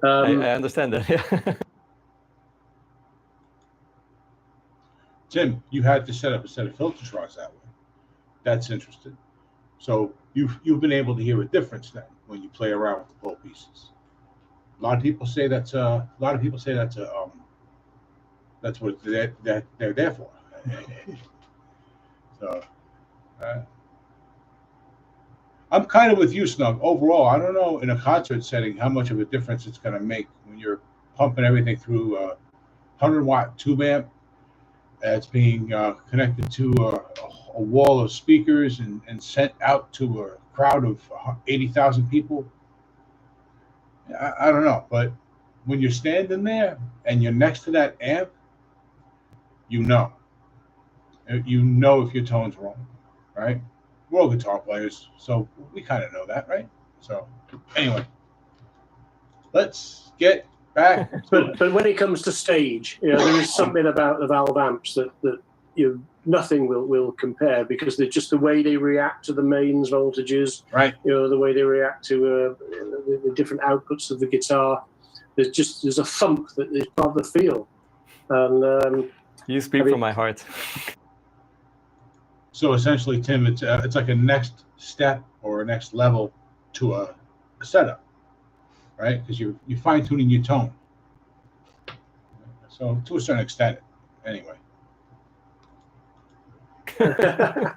I understand that. Yeah. Tim, you had to set up a set of filter rods that way. That's interesting. So you've been able to hear a difference then when you play around with the pole pieces. A lot of people say that's that's what they're there for. So I'm kind of with you, Snug. Overall, I don't know in a concert setting how much of a difference it's going to make when you're pumping everything through a 100-watt tube amp. It's being connected to a wall of speakers and sent out to a crowd of 80,000 people. I don't know, but when you're standing there and you're next to that amp, you know if your tone's wrong, right? We're all guitar players, so we kind of know that, right? So anyway, let's get back. But when it comes to stage, there is something about the valve amps that nothing will compare, because they're just the way they react to the mains voltages, right? The way they react to the different outputs of the guitar. There's a thump that is part of the feel. And you speak from my heart. So essentially, Tim, it's like a next step or a next level to a setup, right? Because you're fine tuning your tone. So to a certain extent, anyway. I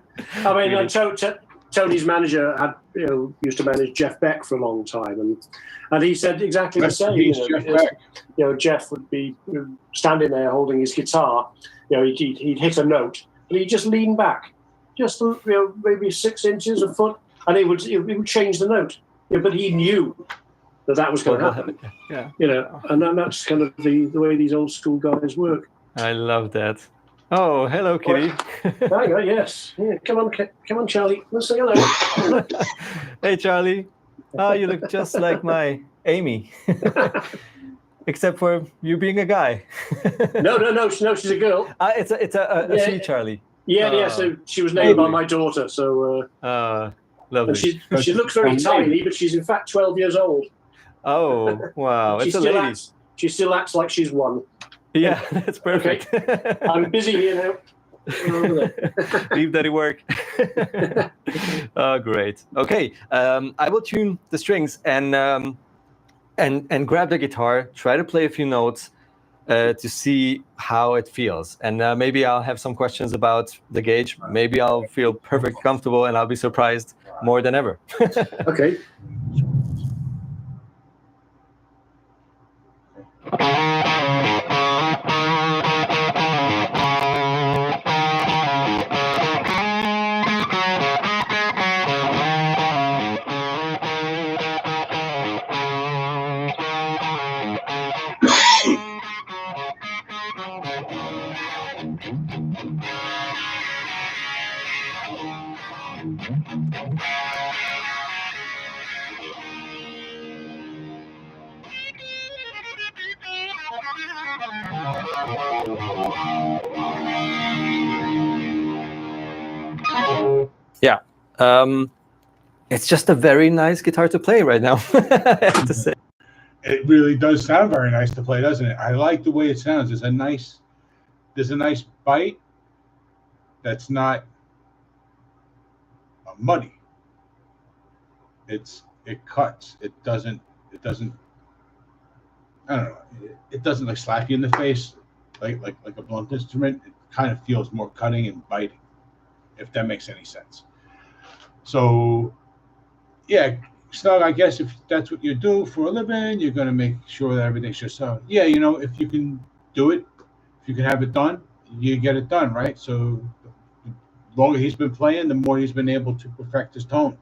mean, Tony's manager had used to manage Jeff Beck for a long time, and he said exactly the same. Jeff would be standing there holding his guitar. He'd hit a note, and he'd just lean back, just maybe 6 inches, a foot, and he would change the note. But he knew that was going to happen. Yeah. And that's kind of the way these old school guys work. I love that. Oh, hello, Kitty. There you go, yes. Yeah, come on, Charlie. Let's say hello. Hey, Charlie. Oh, you look just like my Amy. Except for you being a guy. No, she's a girl. It's a she, Charlie. Yeah. So she was named by my daughter. So. Lovely. She looks very tiny, but she's in fact 12 years old. Oh, wow! It's a lady. She still acts like she's one. Yeah, that's perfect. Okay. I'm busy here now. Leave daddy work. Oh, great. Okay, I will tune the strings and grab the guitar, try to play a few notes to see how it feels. And maybe I'll have some questions about the gauge. Maybe I'll feel perfectly comfortable and I'll be surprised more than ever. Okay. Yeah. It's just a very nice guitar to play right now, I have to say. It really does sound very nice to play, doesn't it? I like the way it sounds. There's a nice bite that's not muddy. It's it cuts. It doesn't. I don't know. It doesn't like slap you in the face like a blunt instrument. It kind of feels more cutting and biting, if that makes any sense. So, yeah, Snug, I guess if that's what you do for a living, you're going to make sure that everything's just so. Yeah, you know, if you can do it, if you can have it done, you get it done, right? So the longer he's been playing, the more he's been able to perfect his tone.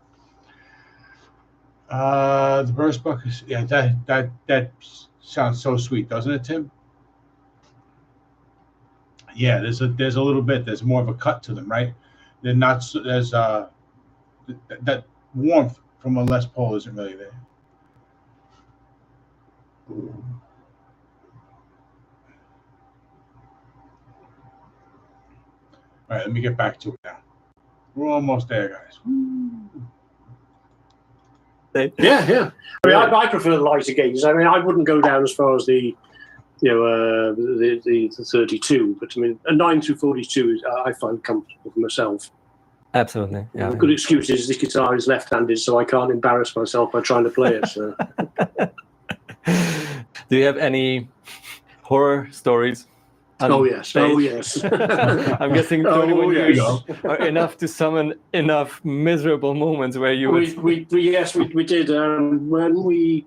The burst buck is, yeah, that sounds so sweet, doesn't it, Tim? Yeah, there's a little bit. There's more of a cut to them, right? They're not. There's that warmth from a Les Paul isn't really there. Ooh. All right, let me get back to it now. We're almost there, guys. Yeah. I mean, I prefer the lighter gauges. I mean, I wouldn't go down as far as the 32, but I mean, a 9 through 42 I find comfortable for myself. Absolutely. Yeah. The good excuse is this guitar is left-handed, so I can't embarrass myself by trying to play it. So. Do you have any horror stories? Oh yes. I'm guessing 31 years are enough to summon enough miserable moments where you we did when we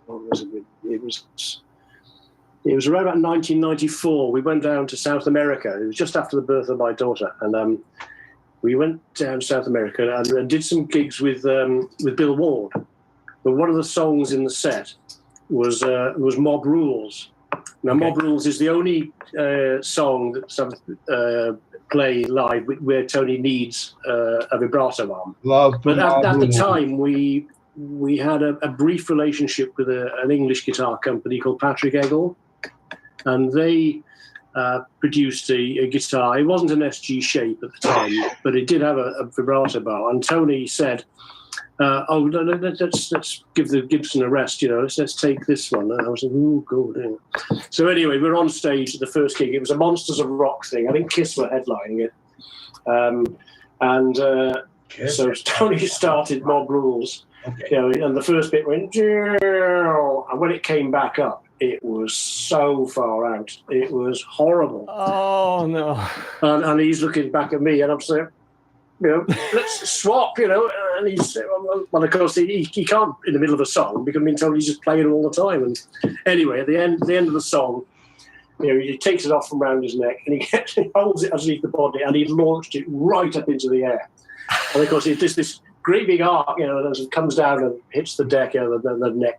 what was it? It was around about 1994. We went down to South America. It was just after the birth of my daughter, and we went down to South America and did some gigs with Bill Ward. But one of the songs in the set was Mob Rules. Now, okay. Mob Rules is the only song that some play live where Tony needs a vibrato arm. But at the time, we had a brief relationship with an English guitar company called Patrick Eggle, and they produced a guitar. It wasn't an SG shape at the time, but it did have a vibrato bar. And Tony said, let's give the Gibson a rest, let's take this one. And I was like, oh, good. Yeah. So anyway, we're on stage at the first gig. It was a Monsters of Rock thing. I think Kiss were headlining it. So Tony started Mob Rules. Okay. And the first bit went, and when it came back up, it was so far out. It was horrible. Oh, no. And he's looking back at me, and I'm saying, let's swap, and he's, well, of course, he can't in the middle of a song because Tony's just playing all the time. And anyway, at the end of the song, he takes it off from around his neck and he holds it underneath the body and he launched it right up into the air. And of course, it's this great big arc, as it comes down and hits the deck, the neck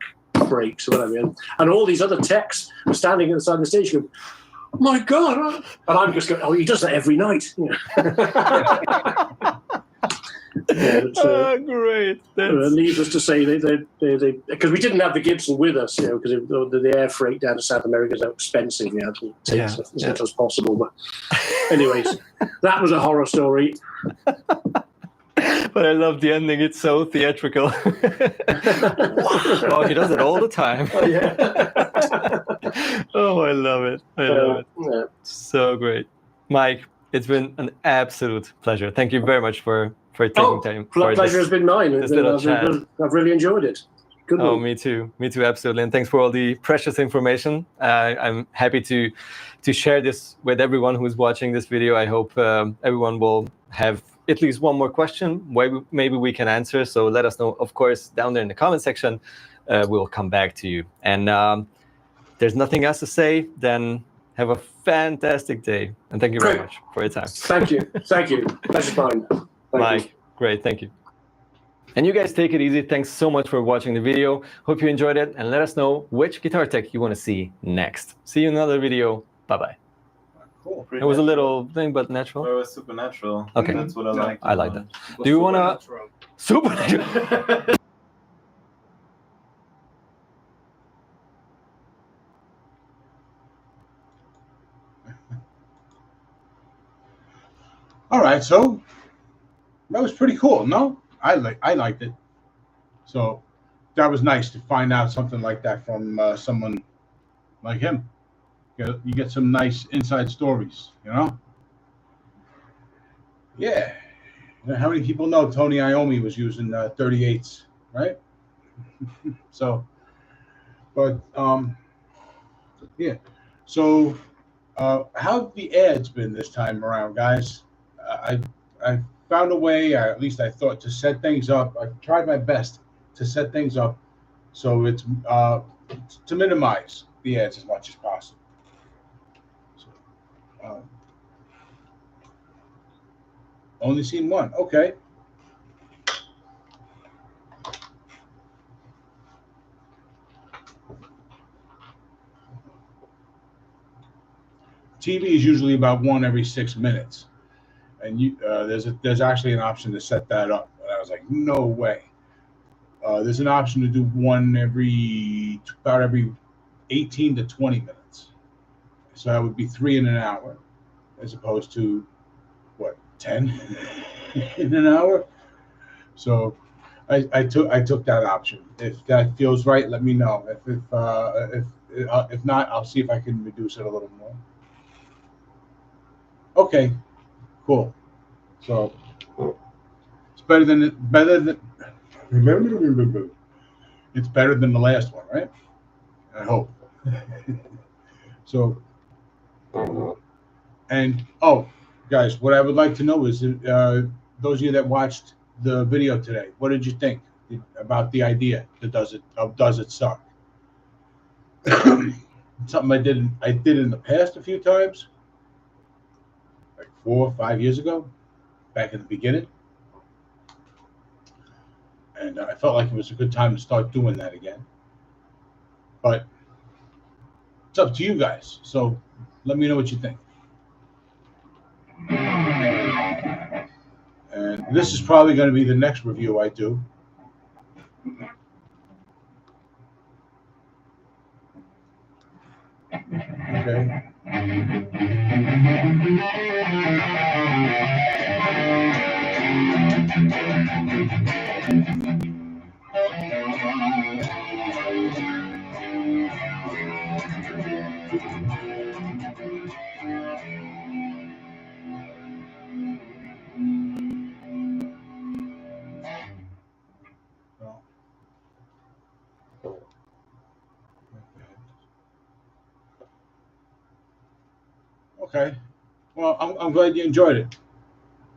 breaks or whatever. And all these other techs are standing at the side of the stage going, oh my God. And I'm just going, oh, he does that every night. Great. Needless to say, they because we didn't have the Gibson with us, because the air freight down to South America is so expensive. We had to take as much as possible. But anyways, that was a horror story. But I love the ending. It's so theatrical. Oh, he does it all the time. Oh, yeah. Oh, I love it. I love it. Yeah. So great. Mike, it's been an absolute pleasure. Thank you very much for taking time. Pleasure has been mine. This little chat. I've really enjoyed it. Good one. Oh, me too. Me too, absolutely. And thanks for all the precious information. I'm happy to share this with everyone who's watching this video. I hope everyone will have at least one more question maybe we can answer. So let us know, of course, down there in the comment section. We'll come back to you. And there's nothing else to say. Then have a fantastic day. And thank you very much for your time. Thank you. Pleasure mine. Mike, great. Thank you. And you guys take it easy. Thanks so much for watching the video. Hope you enjoyed it. And let us know which guitar tech you want to see next. See you in another video. Bye-bye. Cool. It was a little thing, but natural. Well, it was supernatural. Okay. That's what I like. I like that. Do you want to... Supernatural. All right, so that was pretty cool, no? I liked it. So that was nice to find out something like that from someone like him. You get some nice inside stories, Yeah. How many people know Tony Iommi was using 38s right? So, but yeah. So, how have the ads been this time around, guys? I found a way, or at least I thought, to set things up. I've tried my best to set things up so it's to minimize the ads as much as possible. So, um, only seen one. Okay. TV is usually about one every 6 minutes, and there's actually an option to set that up. And I was like, no way. There's an option to do one about every 18 to 20 minutes. So that would be 3 in an hour, as opposed to what, 10 in an hour. So I took that option. If that feels right, let me know. If not, I'll see if I can reduce it a little more. Okay, cool. So it's better than it's better than the last one, right? I hope. So, and oh, guys, what I would like to know is those of you that watched the video today, what did you think about the idea that does it suck? Something I did in the past a few times, like 4 or 5 years ago, back in the beginning, and I felt like it was a good time to start doing that again. But it's up to you guys. So let me know what you think. And this is probably going to be the next review I do. Okay. Okay. Well, I'm glad you enjoyed it.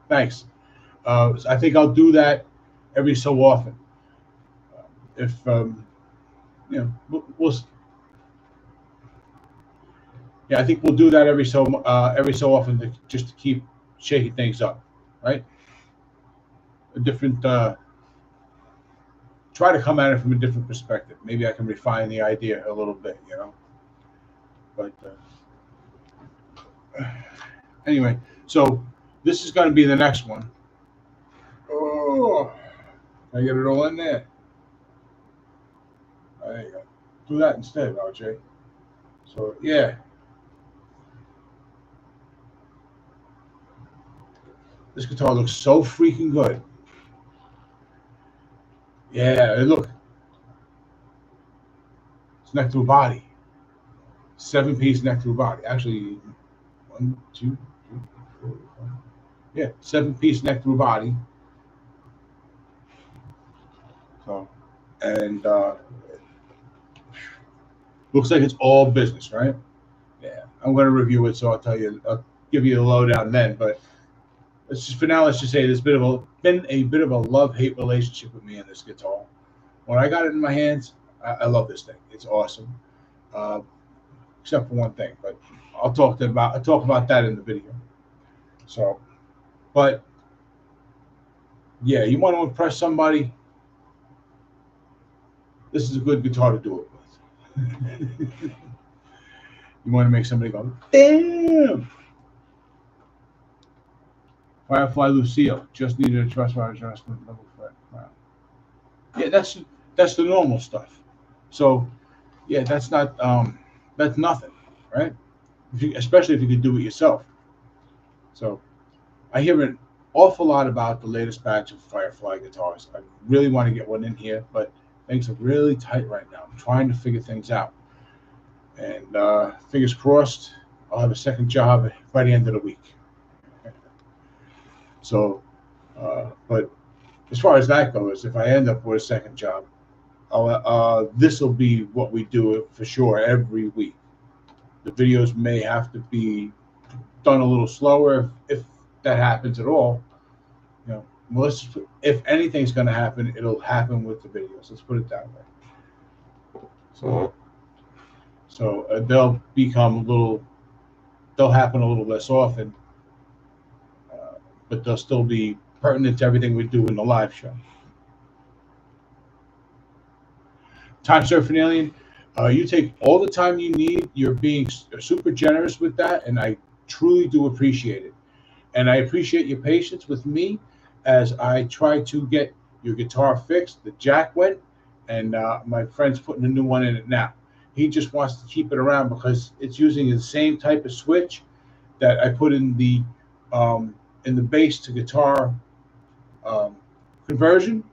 Thanks. I think I'll do that every so often. If you know, yeah, I think we'll do that every so often just to keep shaking things up, right? A different try to come at it from a different perspective. Maybe I can refine the idea a little bit, you know. But anyway, so this is going to be the next one. Oh, I get it all in there. There you go. Do that instead, RJ. So yeah. This guitar looks so freaking good. Yeah, look. It's neck through body. 7-piece neck through body. Actually, 1, 2, 3, 4, 5. Yeah, 7-piece neck through body. So, and looks like it's all business, right? Yeah, I'm going to review it, so I'll give you a lowdown then. But let's just say there's been a bit of a love-hate relationship with me and this guitar. When I got it in my hands, I love this thing. It's awesome, except for one thing. But I'll talk about that in the video. So, but yeah, you want to impress somebody, this is a good guitar to do it with. You want to make somebody go, damn! Firefly Lucille just needed a truss rod adjustment level fret. Wow. Yeah, that's the normal stuff. So, yeah, that's nothing, right? Especially if you can do it yourself. So, I hear an awful lot about the latest batch of Firefly guitars. I really want to get one in here, but things are really tight right now. I'm trying to figure things out. And fingers crossed, I'll have a second job by the end of the week. So, but as far as that goes, if I end up with a second job, this will be what we do for sure every week. The videos may have to be done a little slower if that happens at all. You know, well, if anything's going to happen, it'll happen with the videos. Let's put it that way. So they'll become a little. They'll happen a little less often, but they'll still be pertinent to everything we do in the live show. Time Surfing Alien, you take all the time you need. You're being super generous with that, and I truly do appreciate it. And I appreciate your patience with me as I try to get your guitar fixed. The jack went, and my friend's putting a new one in it now. He just wants to keep it around because it's using the same type of switch that I put in the bass to guitar conversion,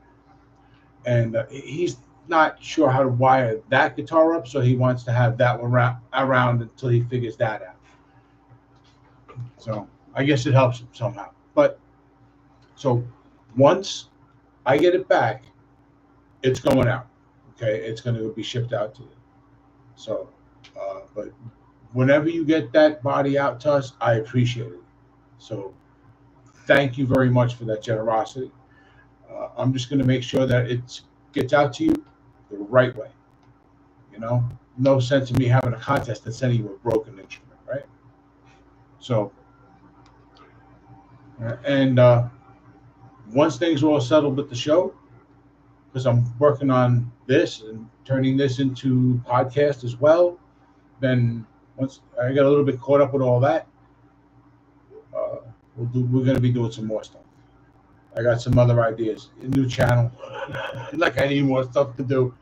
and he's not sure how to wire that guitar up, so he wants to have that one around until he figures that out. So I guess it helps him somehow. But so once I get it back, it's going out. Okay, it's going to be shipped out to you. So, but whenever you get that body out to us, I appreciate it. So thank you very much for that generosity. I'm just going to make sure that it gets out to you the right way. You know, no sense in me having a contest and sending you a broken instrument, right? So, and once things are all settled with the show, because I'm working on this and turning this into podcast as well, then once I get a little bit caught up with all that, we're going to be doing some more stuff. I got some other ideas, a new channel. Like I need more stuff to do.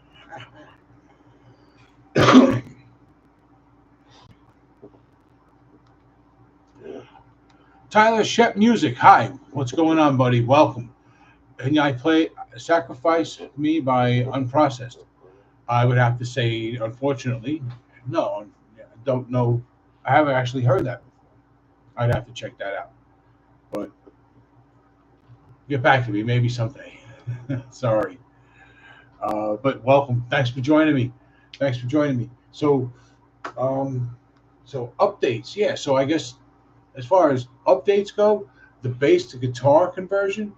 Tyler Shep Music. Hi, what's going on, buddy? Welcome. And I play Sacrifice Me by Unprocessed. I would have to say, unfortunately, no. I don't know. I haven't actually heard that before. I'd have to check that out. But get back to me, maybe someday. Sorry. But welcome. Thanks for joining me. So, updates. Yeah. So I guess as far as updates go, the bass to guitar conversion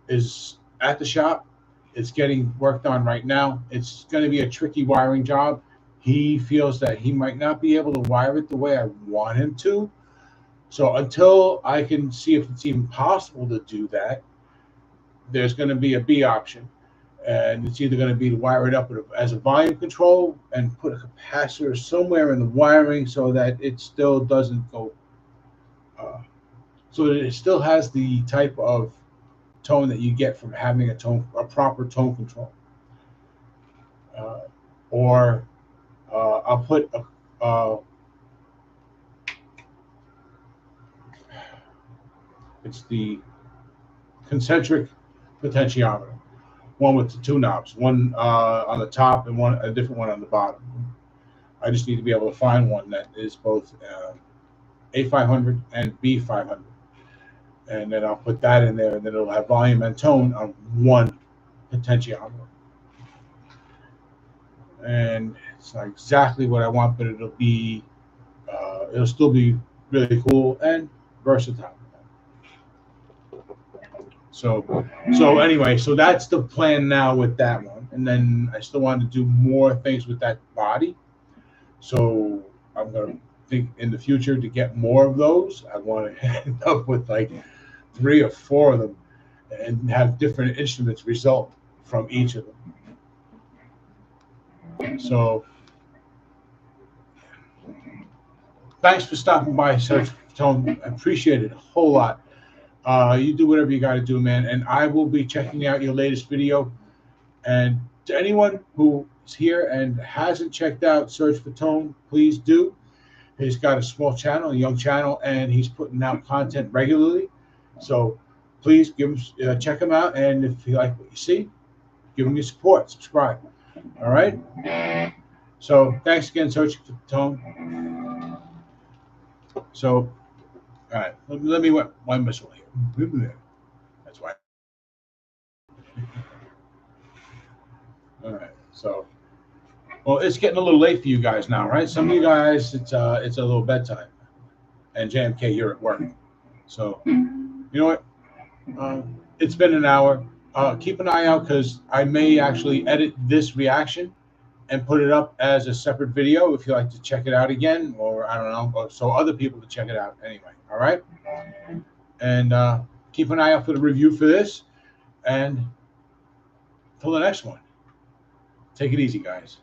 is at the shop. It's getting worked on right now. It's going to be a tricky wiring job. He feels that he might not be able to wire it the way I want him to. So until I can see if it's even possible to do that, there's going to be a B option. And it's either going to be to wire it up as a volume control and put a capacitor somewhere in the wiring so that it still doesn't go, so that it still has the type of tone that you get from having a proper tone control. Or I'll put it's the concentric potentiometer, one with the two knobs, one on the top and a different one on the bottom. I just need to be able to find one that is both A500 and B500. And then I'll put that in there, and then it'll have volume and tone on one potentiometer. And it's not exactly what I want, but it'll still be really cool and versatile. So anyway, so that's the plan now with that one. And then I still want to do more things with that body. So I'm going to think in the future to get more of those. I want to end up with like 3 or 4 of them and have different instruments result from each of them. So thanks for stopping by, Search for Tone. I appreciate it a whole lot. You do whatever you got to do, man. And I will be checking out your latest video. And to anyone who is here and hasn't checked out Search for Tone, please do. He's got a small channel, a young channel, and he's putting out content regularly. So please check him out. And if you like what you see, give him your support. Subscribe. All right? So thanks again, Searching for Tone. So, all right. Let me wipe my whistle here. That's why. All right. So, well, it's getting a little late for you guys now, right? Some of you guys, it's a little bedtime, and JMK, you're at work. So, you know what? It's been an hour. Keep an eye out because I may actually edit this reaction and put it up as a separate video if you like to check it out again, or I don't know, so other people to check it out anyway. All right. And keep an eye out for the review for this. And till the next one, take it easy, guys.